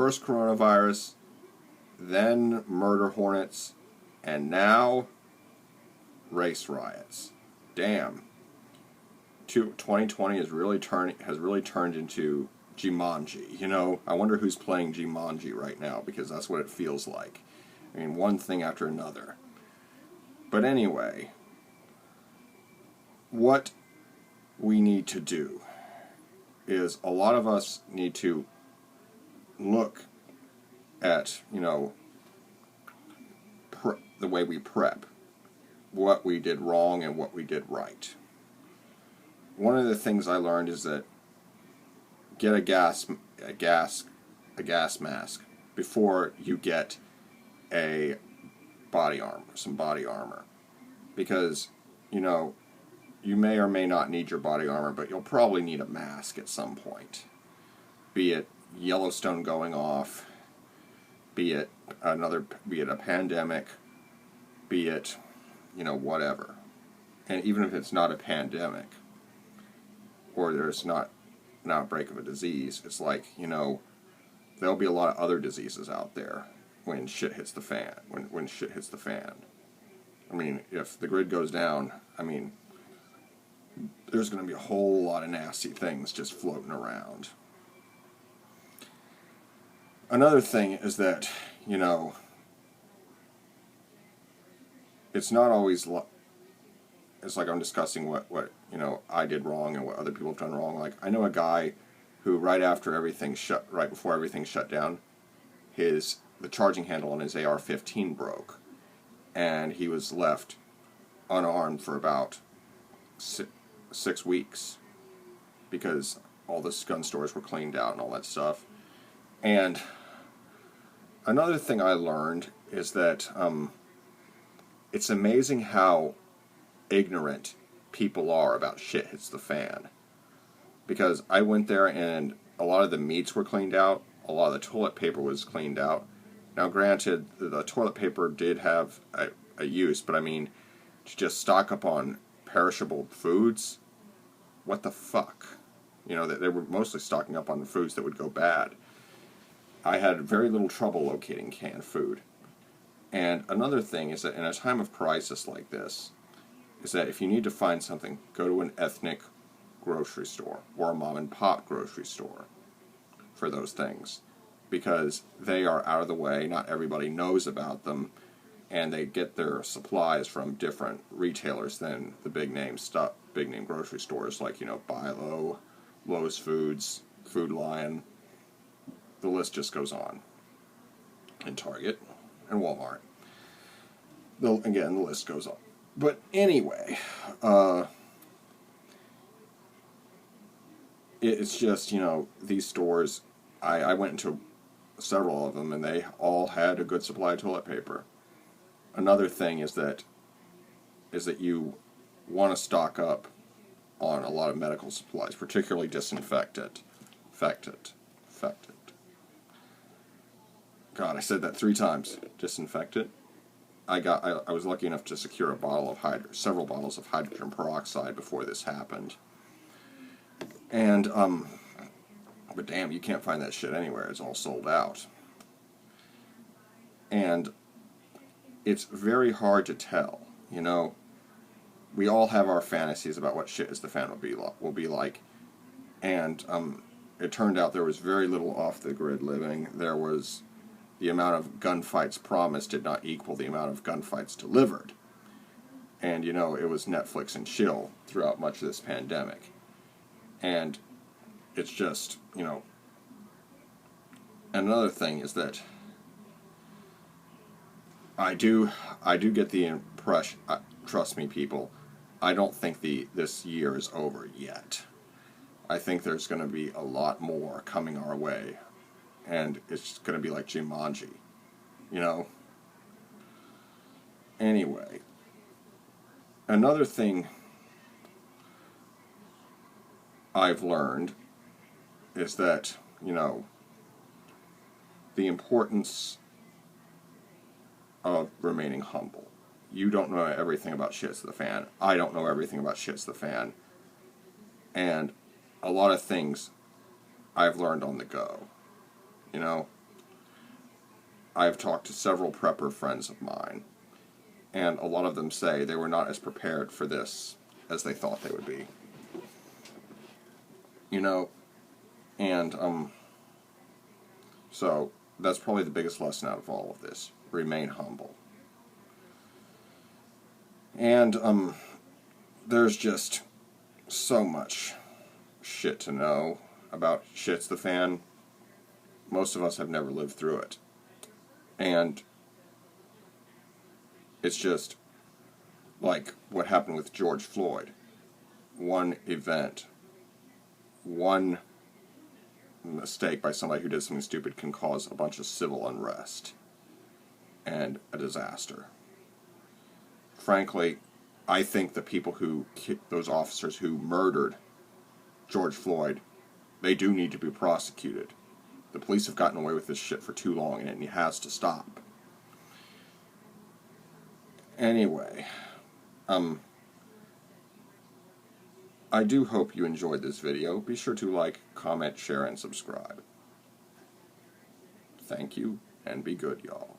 First coronavirus, then murder hornets, and now race riots. Damn. 2020 has really turned into Jumanji. You know, I wonder who's playing Jumanji right now, because that's what it feels like. I mean, one thing after another. But anyway, what we need to do is a lot of us need to look at, you know, the way we prep, what we did wrong and what we did right. One of the things I learned is that get a gas mask before you get a some body armor, because, you know, you may or may not need your body armor, but you'll probably need a mask at some point. Be it Yellowstone going off, be it a pandemic, be it, you know, whatever. And even if it's not a pandemic, or there's not an outbreak of a disease, it's like, you know, there'll be a lot of other diseases out there when shit hits the fan. When shit hits the fan. I mean, if the grid goes down, I mean, there's going to be a whole lot of nasty things just floating around. Another thing is that, you know, it's not always, it's like I'm discussing what you know, I did wrong and what other people have done wrong. Like, I know a guy who right before everything shut down, the charging handle on his AR-15 broke, and he was left unarmed for about 6 weeks because all the gun stores were cleaned out and all that stuff. And another thing I learned is that it's amazing how ignorant people are about shit hits the fan. Because I went there and a lot of the meats were cleaned out, a lot of the toilet paper was cleaned out. Now granted, the toilet paper did have a use, but I mean, to just stock up on perishable foods, what the fuck? You know, they were mostly stocking up on the foods that would go bad. I had very little trouble locating canned food. And another thing is that in a time of crisis like this, is that if you need to find something, go to an ethnic grocery store or a mom and pop grocery store for those things, because they are out of the way. Not everybody knows about them, and they get their supplies from different retailers than the big name grocery stores like, you know, Buy Low, Lowe's Foods, Food Lion. The list just goes on. And Target and Walmart. Again, the list goes on. But anyway, it's just, you know, these stores, I went into several of them, and they all had a good supply of toilet paper. Another thing is that you want to stock up on a lot of medical supplies, particularly disinfectant. God, I said that 3 times. Disinfectant. I was lucky enough to secure several bottles of hydrogen peroxide before this happened. And, but damn, you can't find that shit anywhere. It's all sold out. And it's very hard to tell, you know. We all have our fantasies about what shit is the fan will be like. And it turned out there was very little off-the-grid living. The amount of gunfights promised did not equal the amount of gunfights delivered. And, you know, it was Netflix and chill throughout much of this pandemic. And it's just, you know, another thing is that I do get the impression, trust me people, I don't think this year is over yet. I think there's going to be a lot more coming our way. And it's going to be like Jumanji, you know? Anyway, another thing I've learned is that, you know, the importance of remaining humble. You don't know everything about shits to the fan. I don't know everything about shits to the fan. And a lot of things I've learned on the go. You know, I've talked to several prepper friends of mine, and a lot of them say they were not as prepared for this as they thought they would be. You know, and, so that's probably the biggest lesson out of all of this. Remain humble. And, there's just so much shit to know about Shit's the Fan. Most of us have never lived through it. And it's just like what happened with George Floyd. One event, one mistake by somebody who did something stupid can cause a bunch of civil unrest and a disaster. Frankly, I think the people those officers who murdered George Floyd, they do need to be prosecuted. The police have gotten away with this shit for too long, and it has to stop. Anyway, I do hope you enjoyed this video. Be sure to like, comment, share, and subscribe. Thank you, and be good, y'all.